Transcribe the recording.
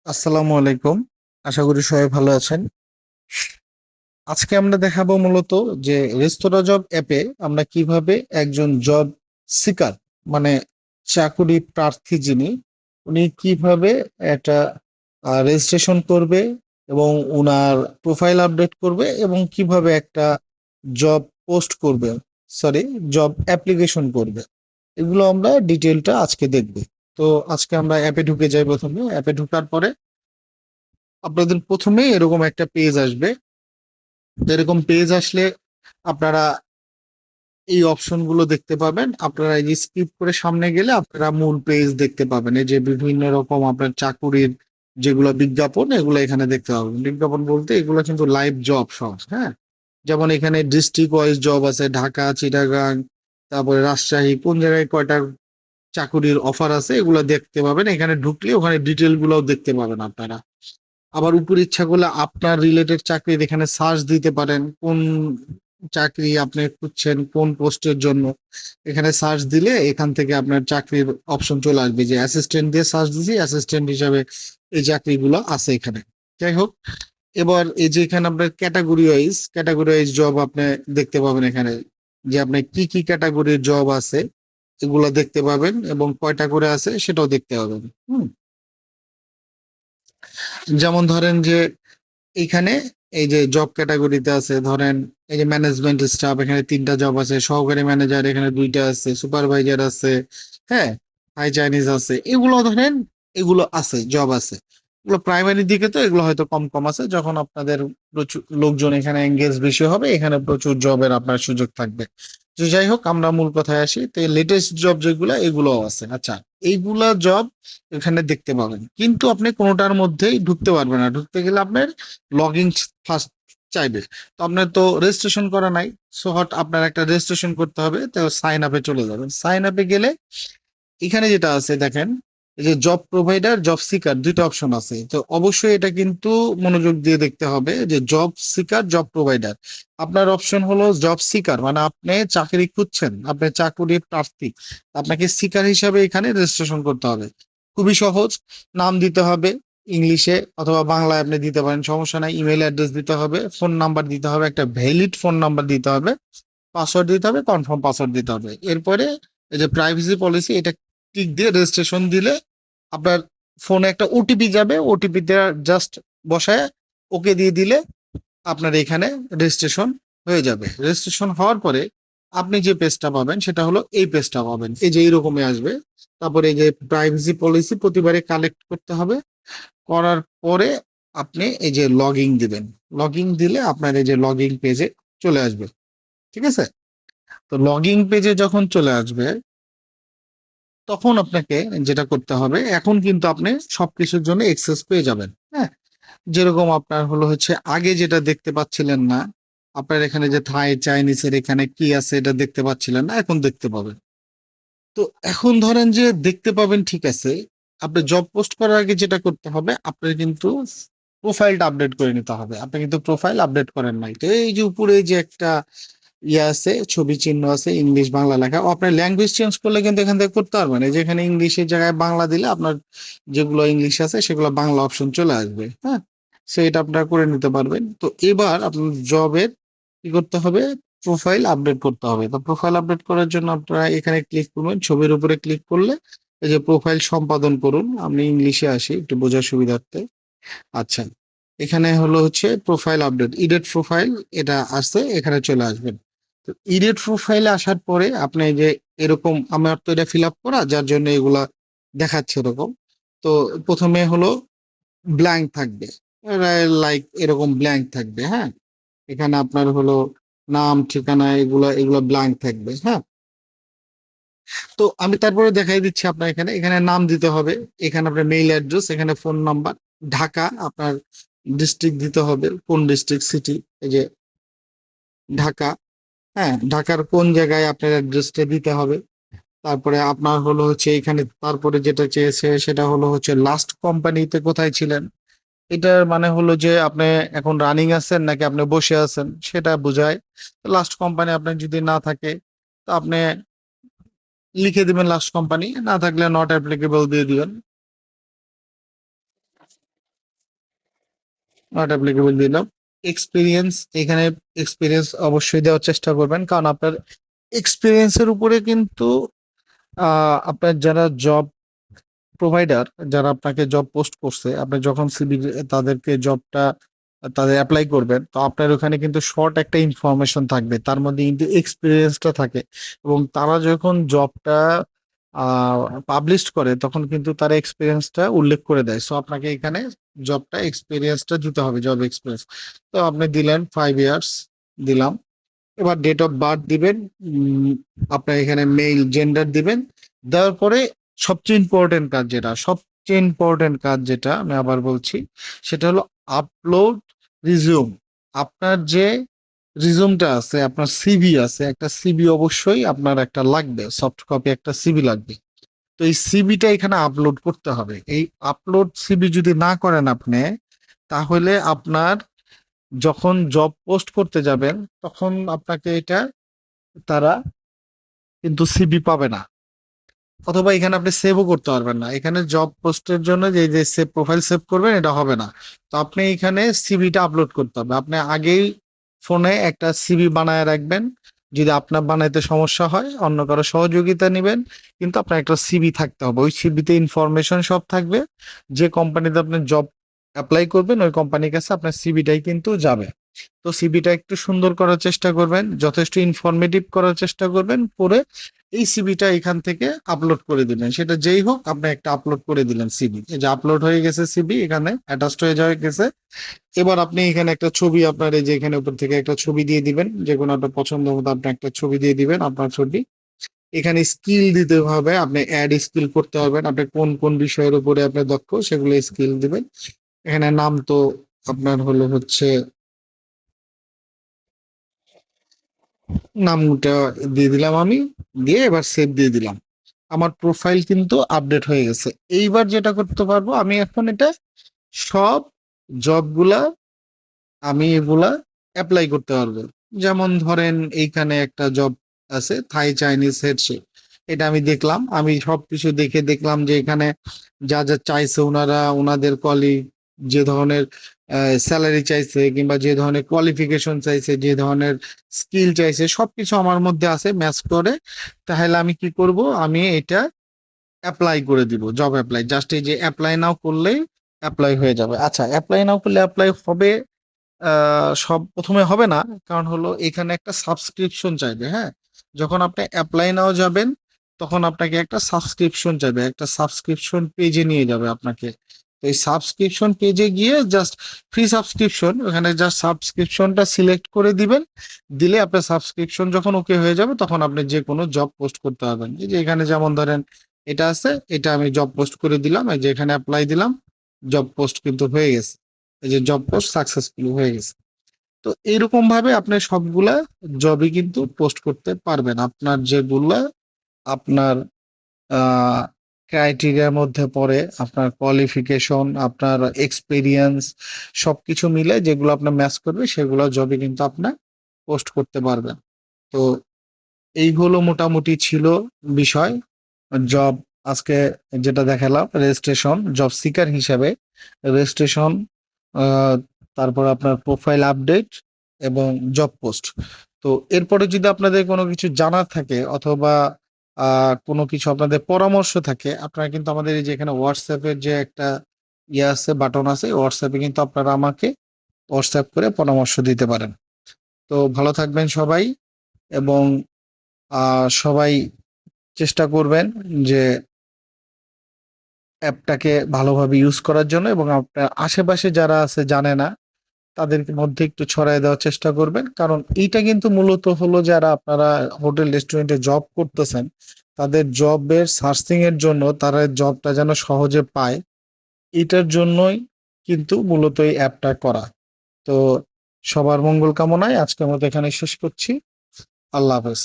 আসসালামু আলাইকুম। আশা করি সবাই ভালো আছেন। আজকে আমরা দেখাবো মূলত যে রেস্তোরাঁ জব অ্যাপে আমরা কিভাবে একজন জব সিকার মানে চাকুরি প্রার্থী যিনি উনি কিভাবে একটা রেজিস্ট্রেশন করবে এবং উনার প্রোফাইল আপডেট করবে এবং কিভাবে একটা জব পোস্ট করবে, সরি, জব অ্যাপ্লিকেশন করবে। এগুলো আমরা ডিটেলটা আজকে দেখব। তো আজকে আমরা অ্যাপে ঢুকে যাই। প্রথমে অ্যাপে ঢোকার পরে আপনাদের প্রথমে এরকম একটা পেজ আসবে। তো এরকম পেজ আসলে আপনারা এই অপশন গুলো দেখতে পাবেন। আপনারা এই যে স্কিপ করে সামনে গেলে আপনারা মূল পেজ দেখতে পাবেন। এই যে বিভিন্ন রকম আপনার চাকুরির যেগুলো বিজ্ঞাপন, এগুলো এখানে দেখতে পাবেন। বিজ্ঞাপন বলতে এগুলো কিন্তু লাইভ জব সব, হ্যাঁ। যেমন এখানে ডিস্ট্রিক্ট ওয়াইজ জব আছে, ঢাকা, চিটাগাং, তারপরে রাজশাহী, কোন জায়গায় কয়টা চাকুরির অফার আছে এগুলো দেখতে পাবেন। এখানে ঢুকলে ওখানে ডিটেল গুলোও দেখতে পাবেন আপনারা। আবার উপর ইচ্ছা করলে আপনার রিলেটেড চাকরির এখানে সার্চ দিতে পারেন, কোন চাকরি আপনি খুঁজছেন, কোন পোস্টের জন্য। এখানে সার্চ দিলে এখান থেকে আপনার চাকরির অপশন চলে আসবে। যে অ্যাসিস্ট্যান্ট দিয়ে সার্চ দিছি, অ্যাসিস্ট্যান্ট হিসাবে এই চাকরিগুলো আছে এখানে। যাই হোক, এবার এই যে এখানে আপনার ক্যাটাগরি ওয়াইজ জব আপনি দেখতে পাবেন এখানে, যে আপনি কি কি ক্যাটাগরির জব আছে এগুলো দেখতে পাবেন এবং কয়টা করে আছে সেটাও দেখতে পাবেন। যেমন ধরেন যে এখানে এই যে জব ক্যাটাগরিতে আছে, ধরেন এই যে ম্যানেজমেন্ট স্টাফ, এখানে 3টা জব আছে। সহকারী ম্যানেজার এখানে 2টা আছে। সুপারভাইজার আছে, হ্যাঁ। হাই চাইনিজ আছে। এগুলো ধরেন, এগুলো আছে, জব আছে। এগুলো প্রাইমারি দিকে, তো এগুলো হয়তো কম কম আছে। যখন আপনাদের প্রচুর লোকজন এখানে এঙ্গেজ বেশি হবে, এখানে প্রচুর জবের আপনার সুযোগ থাকবে। তো যাই হোক, আমরা মূল কথায় আসি। তো লেটেস্ট জব যেগুলো এগুলো আছে। আচ্ছা, এইগুলা জব এখানে দেখতে পাবেন, কিন্তু আপনি কোনোটার মধ্যেই ঢুকতে পারবেন না। ঢুকতে গেলে আপনার লগ ইন ফার্স্ট চাইবে। তো আপনার তো রেজিস্ট্রেশন করা নাই, সো হট আপনার একটা রেজিস্ট্রেশন করতে হবে। তো সাইন আপে চলে যাবেন। সাইন আপে গেলে এখানে যেটা আছে দেখেন, এই যে জব প্রোভাইডার, জব সিকার, 2টা অপশন আছে। তো অবশ্যই এটা কিন্তু মনোযোগ দিয়ে দেখতে হবে যে জব সিকার, জব প্রোভাইডার। আপনার অপশন হলো জব সিকার, মানে আপনি চাকরি খুঁজছেন, আপনি চাকরির প্রার্থী। আপনাকে সিকার হিসাবে এখানে রেজিস্ট্রেশন করতে হবে। খুবই সহজ। নাম দিতে হবে ইংলিশে অথবা বাংলায়, আপনি দিতে পারেন, সমস্যা নাই। ইমেল অ্যাড্রেস দিতে হবে, ফোন নাম্বার দিতে হবে, একটা ভ্যালিড ফোন নাম্বার দিতে হবে, পাসওয়ার্ড দিতে হবে, কনফার্ম পাসওয়ার্ড দিতে হবে। এরপরে এই যে প্রাইভেসি পলিসি, এটা টিক দিয়ে রেজিস্ট্রেশন দিলে আপনার ফোনে একটা ওটিপি যাবে। ওটিপিতে জাস্ট বসায় ওকে দিয়ে দিলে আপনার এখানে রেজিস্ট্রেশন হয়ে যাবে। রেজিস্ট্রেশন হওয়ার পরে আপনি যে পেজটা পাবেন সেটা হলো এই পেজটা পাবেন। এই যে এইরকমই আসবে। তারপরে এই যে প্রাইভেসি পলিসি প্রতিবারে কালেক্ট করতে হবে। করার পরে আপনি এই যে লগইন দিবেন। লগইন দিলে আপনার এই যে লগইন পেজে চলে আসবে। ঠিক আছে? তো লগইন পেজে যখন চলে আসবে, তখন আপনাকে যেটা করতে হবে, এখন কিন্তু আপনি সবকিছুর জন্য এক্সেস পেয়ে যাবেন, হ্যাঁ। যেরকম আপনার হচ্ছে আগে যেটা দেখতে পাচ্ছিলেন না, আপনার এখানে যে থাই চাইনিজের এখানে কি আছে এটা দেখতে পাচ্ছিলেন না, এখন দেখতে পাবেন। তো এখন ধরেন যে দেখতে পাবেন, ঠিক আছে। আপনি জব পোস্ট করার আগে যেটা করতে হবে, আপনার কিন্তু প্রোফাইলটা আপডেট করে নিতে হবে। আপনি কিন্তু প্রোফাইল আপডেট করেন নাই। তো এই যে উপরে যে একটা ইয়ে আছে, ছবি চিহ্ন আছে, ইংলিশ বাংলা লেখা, ও আপনার ল্যাঙ্গুয়েজ চেঞ্জ করলে কিন্তু এখান থেকে করতে পারবেন। এই যে এখানে ইংলিশের জায়গায় বাংলা দিলে আপনার যেগুলো ইংলিশ আছে সেগুলো বাংলা অপশন চলে আসবে, হ্যাঁ। সো এটা আপনারা করে নিতে পারবেন। তো এবার আপনার জবের কি করতে হবে, প্রোফাইল আপডেট করতে হবে। তো প্রোফাইল আপডেট করার জন্য আপনারা এখানে ক্লিক করবেন। ছবির উপরে ক্লিক করলে এই যে প্রোফাইল সম্পাদন করুন, আমি ইংলিশে আসি একটু বোঝার সুবিধার্থে। আচ্ছা, এখানে হচ্ছে প্রোফাইল আপডেট, ইডিট প্রোফাইল, এটা আসছে, এখানে চলে আসবেন। তো ইডিট প্রোফাইলে আসার পরে আপনি এই যে এরকম, আমার তো এটা ফিল আপ করা যার জন্য এগুলা দেখাচ্ছে এরকম। তো প্রথমে ব্ল্যাঙ্ক থাকবে, লাইক এরকম ব্ল্যাঙ্ক থাকবে, হ্যাঁ। এখানে আপনার নাম, ঠিকানা, এগুলা এগুলা ব্ল্যাঙ্ক থাকবে, হ্যাঁ। তো আমি তারপরে দেখাই দিচ্ছি। আপনার এখানে এখানে নাম দিতে হবে, এখানে আপনার মেইল অ্যাড্রেস, এখানে ফোন নাম্বার, ঢাকা আপনার ডিস্ট্রিক্ট দিতে হবে, কোন ডিস্ট্রিক্ট, সিটি, এই যে ঢাকা, হ্যাঁ। ঢাকার কোন জায়গায় আপনার অ্যাড্রেসটা দিতে হবে। তারপরে আপনার এখানে তারপরে যেটা চেয়েছে সেটা লাস্ট কোম্পানিতে কোথায় ছিলেন। এটার মানে যে আপনি এখন রানিং আছেন নাকি আপনি বসে আছেন সেটা বোঝায়। লাস্ট কোম্পানি আপনার যদি না থাকে, তো আপনি লিখে দিবেন লাস্ট কোম্পানি, না থাকলে নট অ্যাপ্লিকেবল দিয়ে দিবেন। নট অ্যাপ্লিকেবল দিলাম। এক্সপিরিয়েন্স, এখানে এক্সপিরিয়েন্স অবশ্যই দেওয়ার চেষ্টা করবেন, কারণ আপনার এক্সপিরিয়েন্সের উপরে কিন্তু আপনার যারা জব প্রোভাইডার, যারা আপনাকে জব পোস্ট করছে, আপনি যখন সিভি তাদেরকে জবটা তাদের অ্যাপ্লাই করবেন, তো আপনার ওখানে কিন্তু শর্ট একটা ইনফরমেশন থাকবে, তার মধ্যে কিন্তু এক্সপিরিয়েন্সটা থাকে। এবং তারা যখন জবটা পাবলিশ করে তখন কিন্তু তারা এক্সপিরিয়েন্সটা উল্লেখ করে দেয়। সো আপনাকে এখানে জবটা এক্সপিরিয়েন্সটা দিতে হবে, জব এক্সপিরিয়েন্স। তো আপনি দিলেন 5 ইয়ার্স, দিলাম। এবার ডেট অফ বার্থ দিবেন, আপনার এখানে মেল জেন্ডার দিবেন। দেওয়ার পরে সবচেয়ে ইম্পর্টেন্ট কাজ যেটা আমি আবার বলছি, সেটা হলো আপলোড রিজিউম। আপনার যে রিজিউমটা আছে, আপনার সিভি আছে, একটা সিভি অবশ্যই আপনার একটা লাগবে, সফট কপি একটা সিভি লাগবে। তো এই সিভিটা এখানে আপলোড করতে হবে। এই আপলোড সিভি যদি না করেন আপনি, তাহলে আপনার যখন জব পোস্ট করতে যাবেন তখন আপনাকে এটা তারা কিন্তু সিভি পাবে না, অথবা এখানে আপনি সেভও করতে পারবেন না। এখানে জব পোস্টের জন্য যে যে সেভ প্রোফাইল সেভ করবেন এটা হবে না। তো আপনি এখানে সিভিটা আপলোড করতে হবে। আপনি আগেই ফোনে একটা সিভি বানায় রাখবেন। যদি আপনার বানাইতে সমস্যা হয় অন্য কারো সহযোগিতা নেবেন, কিন্তু আপনার একটা সিভি থাকতে হবে। ওই সিভিতে ইনফরমেশন সব থাকবে। যে কোম্পানিতে আপনি জব অ্যাপ্লাই করবেন ওই কোম্পানির কাছে আপনার সিভিটাই কিন্তু যাবে। তো সিভিটা একটু সুন্দর করার চেষ্টা করবেন, যথেষ্ট ইনফরমেটিভ করার চেষ্টা করবেন, করে এই সিভিটা এখান থেকে আপলোড করে দিলেন। সেটা যেই হোক, আপনি একটা আপলোড করে দিলেন সিভি। এই যে আপলোড হয়ে গেছে, সিভি এখানে অ্যাটাচড হয়ে যাওয়া গেছে। এবার আপনি এখানে একটা ছবি, আপনার এই যে এখানে উপর থেকে একটা ছবি দিয়ে দিবেন, যে কোনো একটা পছন্দ মতো আপনি একটা ছবি দিয়ে দিবেন, আপনার ছবি। এখানে স্কিল দিতে হবে, আপনি অ্যাড স্কিল করতে পারবেন, আপনি কোন কোন বিষয়ের উপরে আপনি দক্ষ সেগুলো স্কিল দিবেন। এখানে নাম তো আপনার হচ্ছে নামটা দিয়ে দিলাম আমি, দিয়ে এবার সেভ দিয়ে দিলাম। আমার প্রোফাইল কিন্তু আপডেট হয়ে গেছে। এইবার যেটা করতে পারবো, আমি এখন এটা সব জবগুলা আমি এগুলা অ্যাপ্লাই করতে পারবো। যেমন ধরেন এইখানে একটা জব আছে, থাই চাইনিজ হেড শেফ। এটা আমি দেখলাম, আমি সবকিছু দেখে দেখলাম যে এখানে যা যা চাইছে ওনারা, ওনাদের কলিগ যে ধরনের স্যালারি চাইছে, কিংবা যে ধরনের কোয়ালিফিকেশন চাইছে, যে ধরনের স্কিল চাইছে, সবকিছু আমার মধ্যে আছে ম্যাচ করে। তাহলে আমি কি করব, আমি এটা অ্যাপ্লাই করে দিব, জব অ্যাপ্লাই। জাস্ট এই যে অ্যাপ্লাই নাও করলেই অ্যাপ্লাই হয়ে যাবে। আচ্ছা, অ্যাপ্লাই নাও করলে অ্যাপ্লাই হবে? সব প্রথমে হবে না, কারণ হলো এখানে একটা সাবস্ক্রিপশন চাইবে। হ্যাঁ, যখন আপনি অ্যাপ্লাই নাও যাবেন তখন আপনাকে একটা সাবস্ক্রিপশন চাইবে, একটা সাবস্ক্রিপশন পেজে নিয়ে যাবে আপনাকে। তো এই সাবস্ক্রিপশন পেজে গিয়ে জাস্ট ফ্রি সাবস্ক্রিপশন, ওখানে জাস্ট সাবস্ক্রিপশনটা সিলেক্ট করে দিবেন। দিলে আপনার সাবস্ক্রিপশন যখন ওকে হয়ে যাবে তখন আপনি যে কোনো জব পোস্ট করতে পারবেন। এই যে এখানে যেমন ধরেন এটা আছে, এটা আমি জব পোস্ট করে দিলাম, এই যে এখানে অ্যাপ্লাই দিলাম, জব পোস্ট কিন্তু হয়ে গেছে। এই যে জব পোস্ট সাকসেসফুল হয়ে গেছে। তো এইরকম ভাবে আপনি সবগুলা জবই কিন্তু পোস্ট করতে পারবেন, আপনার যেগুলা আপনার ক্রাইটেরিয়ার মধ্যে পড়ে, আপনার কোয়ালিফিকেশন, আপনার এক্সপিরিয়েন্স, সবকিছু মিলে যেগুলো আপনার ম্যাচ করবে সেগুলো জবই কিন্তু আপনার পোস্ট করতে পারবেন। তো এইগুলো মোটামুটি ছিল বিষয়। জব আজকে যেটা দেখালাম, রেজিস্ট্রেশন, জব সিকার হিসাবে রেজিস্ট্রেশন, তারপর আপনার প্রোফাইল আপডেট এবং জব পোস্ট। তো এরপরে যদি আপনাদের কোনো কিছু জানার থাকে, অথবা কোনো কিছু আপনাদের পরামর্শ থাকে, আপনারা কিন্তু আমাদের এই যে এখানে হোয়াটসঅ্যাপের যে একটা ইয়ে আছে, বাটন আছে, হোয়াটসঅ্যাপে কিন্তু আপনারা আমাকে হোয়াটসঅ্যাপ করে পরামর্শ দিতে পারেন। তো ভালো থাকবেন সবাই, এবং সবাই চেষ্টা করবেন যে অ্যাপটাকে ভালোভাবে ইউজ করার জন্য, এবং আপনার আশেপাশে যারা আছে জানে না তাদের মধ্যে একটু ছড়াই দেওয়ার চেষ্টা করবেন। কারণ এইটা কিন্তু মূলত হলো, যারা আপনারা হোটেল রেস্টুরেন্টে জব করতেছেন তাদের জবের সার্চিং এর জন্য, তারা জবটা যেন সহজে পায়, এটার জন্যই কিন্তু মূলত এই অ্যাপটা করা। তো সবার মঙ্গল কামনায় আজকের মতো এখানে শেষ করছি। আল্লাহ হাফেজ।